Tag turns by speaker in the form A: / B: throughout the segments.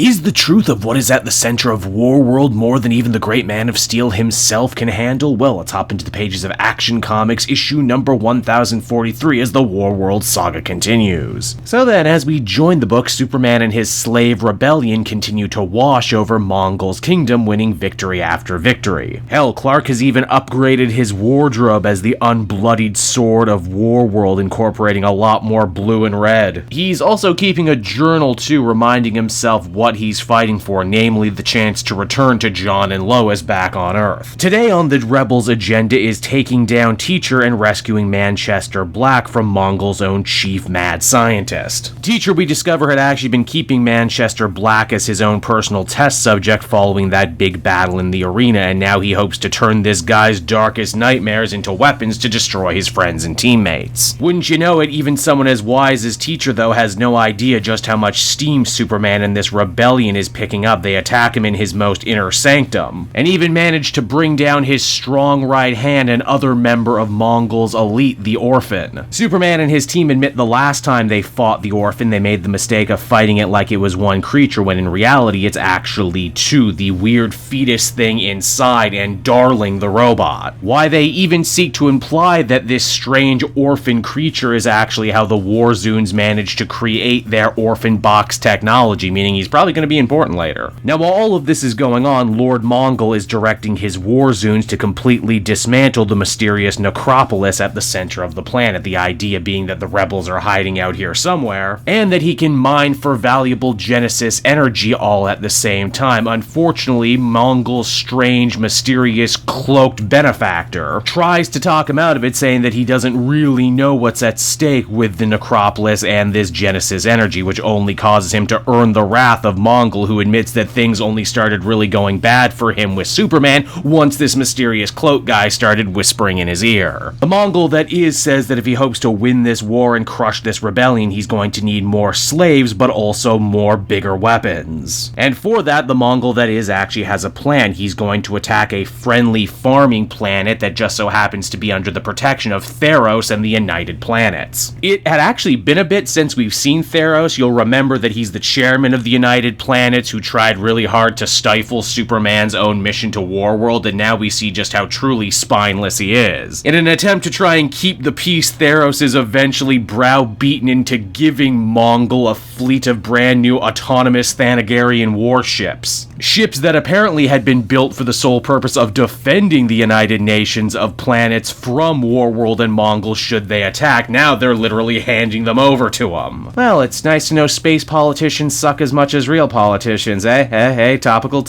A: Is the truth of what is at the center of Warworld more than even the great Man of Steel himself can handle? Well, let's hop into the pages of Action Comics issue number 1043 as the Warworld Saga continues. So then, as we join the book, Superman and his slave Rebellion continue to wash over Mongul's kingdom, winning victory after victory. Hell, Clark has even upgraded his wardrobe as the unbloodied sword of Warworld, incorporating a lot more blue and red. He's also keeping a journal too, reminding himself what he's fighting for, namely the chance to return to John and Lois back on Earth. Today on the Rebels' agenda is taking down Teacher and rescuing Manchester Black from Mongul's own chief mad scientist. Teacher, we discover, had actually been keeping Manchester Black as his own personal test subject following that big battle in the arena, and now he hopes to turn this guy's darkest nightmares into weapons to destroy his friends and teammates. Wouldn't you know it, even someone as wise as Teacher, though, has no idea just how much steam Superman and this rebellion is picking up. They attack him in his most inner sanctum, and even manage to bring down his strong right hand and other member of Mongul's elite, the Orphan. Superman and his team admit the last time they fought the Orphan, they made the mistake of fighting it like it was one creature, when in reality it's actually two, the weird fetus thing inside and Darling the robot. Why they even seek to imply that this strange orphan creature is actually how the Warzoons managed to create their orphan box technology, meaning he's probably going to be important later. Now, while all of this is going on, Lord Mongul is directing his Warzoons to completely dismantle the mysterious necropolis at the center of the planet, the idea being that the rebels are hiding out here somewhere, and that he can mine for valuable Genesis energy all at the same time. Unfortunately, Mongul's strange, mysterious, cloaked benefactor tries to talk him out of it, saying that he doesn't really know what's at stake with the necropolis and this Genesis energy, which only causes him to earn the wrath of Mongul, who admits that things only started really going bad for him with Superman once this mysterious cloak guy started whispering in his ear. The Mongul, that is, says that if he hopes to win this war and crush this rebellion, he's going to need more slaves, but also more bigger weapons. And for that, the Mongul, that is, actually has a plan. He's going to attack a friendly farming planet that just so happens to be under the protection of Theros and the United Planets. It had actually been a bit since we've seen Theros. You'll remember that he's the chairman of the United Planets who tried really hard to stifle Superman's own mission to Warworld, and now we see just how truly spineless he is. In an attempt to try and keep the peace, Theros is eventually browbeaten into giving Mongul a fleet of brand new autonomous Thanagarian warships. Ships that apparently had been built for the sole purpose of defending the United Nations of planets from Warworld and Mongul should they attack. Now they're literally handing them over to him. Well, it's nice to know space politicians suck as much as real politicians, eh? Hey, topical.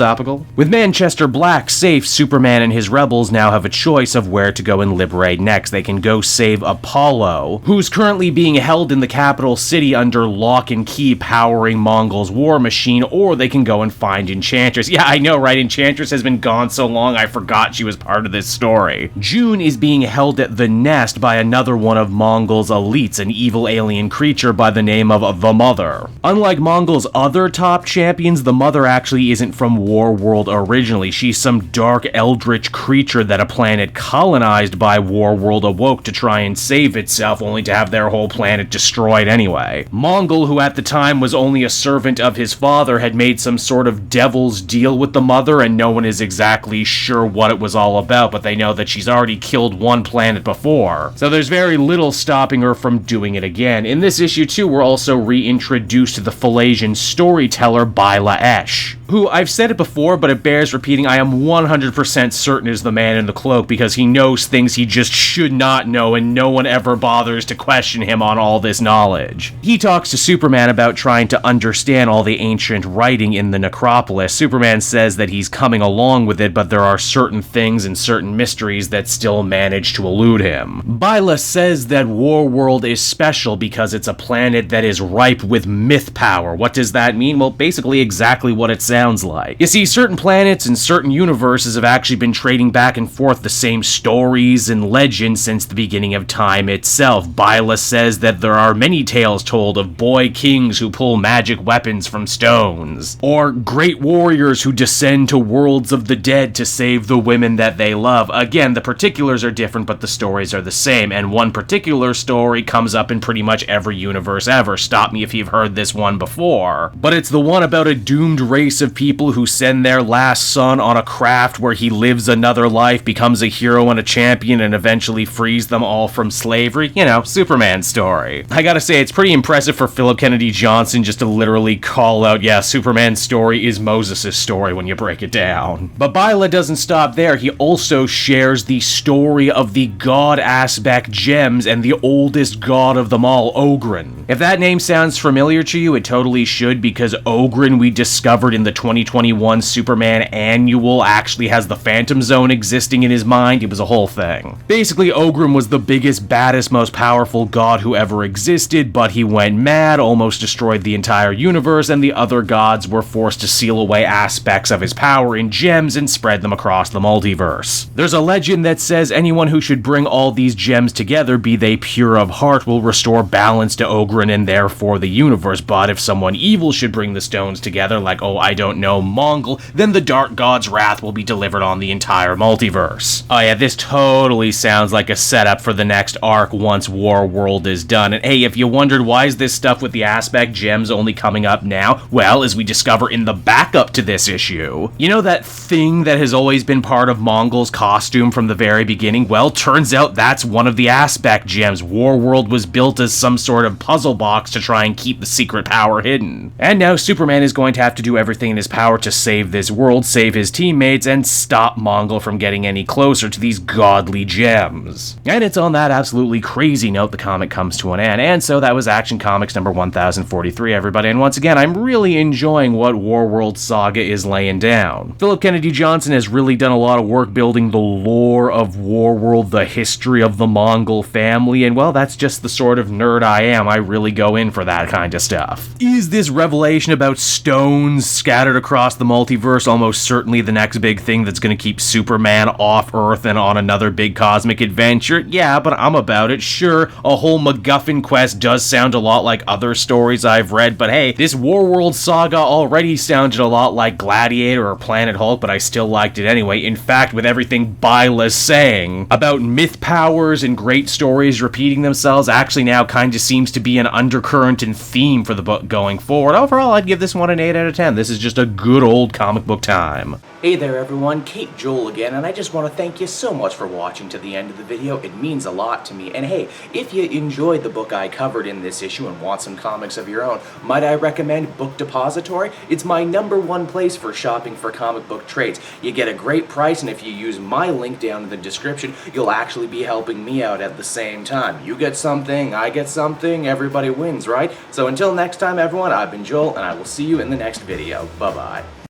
A: With Manchester Black safe, Superman and his rebels now have a choice of where to go and liberate next. They can go save Apollo, who's currently being held in the capital city under lock and key powering Mongul's war machine, or they can go and find Enchantress. Yeah, I know, right? Enchantress has been gone so long I forgot she was part of this story. June is being held at the Nest by another one of Mongul's elites, an evil alien creature by the name of the Mother. Unlike Mongul's other top champions, the Mother actually isn't from Warworld originally. She's some dark eldritch creature that a planet colonized by Warworld awoke to try and save itself, only to have their whole planet destroyed anyway. Mongul, who at the time was only a servant of his father, had made some sort of devil's deal with the Mother, and no one is exactly sure what it was all about, but they know that she's already killed one planet before, so there's very little stopping her from doing it again. In this issue too, we're also reintroduced to the Phaelosian storyteller Byla Esh, who, I've said it before, but it bears repeating, I am 100% certain is the man in the cloak, because he knows things he just should not know, and no one ever bothers to question him on all this knowledge. He talks to Superman about trying to understand all the ancient writing in the necropolis. Superman says that he's coming along with it, but there are certain things and certain mysteries that still manage to elude him. Byla says that Warworld is special because it's a planet that is ripe with myth power. What does that mean? Well, basically exactly what it sounds like. You see, certain planets and certain universes have actually been trading back and forth the same stories and legends since the beginning of time itself. Byla says that there are many tales told of boy kings who pull magic weapons from stones, or great warriors who descend to worlds of the dead to save the women that they love. Again, the particulars are different, but the stories are the same, and one particular story comes up in pretty much every universe ever. Stop me if you've heard this one before. But it's the one about a doomed race of people who send their last son on a craft where he lives another life, becomes a hero and a champion, and eventually frees them all from slavery. You know, Superman story. I gotta say, it's pretty impressive for Philip Kennedy Johnson just to literally call out, yeah, Superman's story is Moses' story when you break it down. But Byla doesn't stop there. He also shares the story of the god aspect gems and the oldest god of them all, Oghren. If that name sounds familiar to you, it totally should, because Oghren, we discovered in the 2021 Superman Annual, actually has the Phantom Zone existing in his mind. It was a whole thing. Basically, Oghren was the biggest, baddest, most powerful god who ever existed, but he went mad, almost destroyed the entire universe, and the other gods were forced to seal away aspects of his power in gems and spread them across the multiverse. There's a legend that says anyone who should bring all these gems together, be they pure of heart, will restore balance to Oghren and therefore the universe, but if someone evil should bring the stones together, like, oh, I don't know, Mongul, then the Dark God's wrath will be delivered on the entire multiverse. Oh yeah, this totally sounds like a setup for the next arc once Warworld is done. And hey, if you wondered why is this stuff with the aspect gems only coming up now, well, as we discover in the backup to this issue, you know that thing that has always been part of Mongul's costume from the very beginning? Well, turns out that's one of the aspect gems. Warworld was built as some sort of puzzle box to try and keep the secret power hidden. And now Superman is going to have to do everything in his power to save this world, save his teammates, and stop Mongul from getting any closer to these godly gems. And it's on that absolutely crazy note the comic comes to an end. And so that was Action Comics number 1043, everybody. And once again, I'm really enjoying what Warworld Saga is laying down. Philip Kennedy Johnson has really done a lot of work building the lore of Warworld, the history of the Mongul family, and well, that's just the sort of nerd I am. I really go in for that kind of stuff. Is this revelation about stones scattered across the multiverse almost certainly the next big thing that's going to keep Superman off Earth and on another big cosmic adventure? Yeah, but I'm about it. Sure, a whole MacGuffin quest does sound a lot like other stories I've read, but hey, this Warworld Saga already sounded a lot like Gladiator or Planet Hulk, but I still liked it anyway. In fact, with everything Byla's saying about myth powers and great stories repeating themselves, actually now kind of seems to be an undercurrent and theme for the book going forward. Overall, I'd give this one an 8 out of 10. This is just a good old comic book time. Hey there everyone, Kate Joel again, and I just want to thank you so much for watching to the end of the video. It means a lot to me. And hey, if you enjoyed the book I covered in this issue and want some comics of your own, might I recommend Book Depository? It's my #1 place for shopping for comic book trades. You get a great price, and if you use my link down in the description, you'll actually be helping me out at the same time. You get something, I get something, everybody wins, right? So until next time everyone, I've been Joel, and I will see you in the next video. Bye-bye.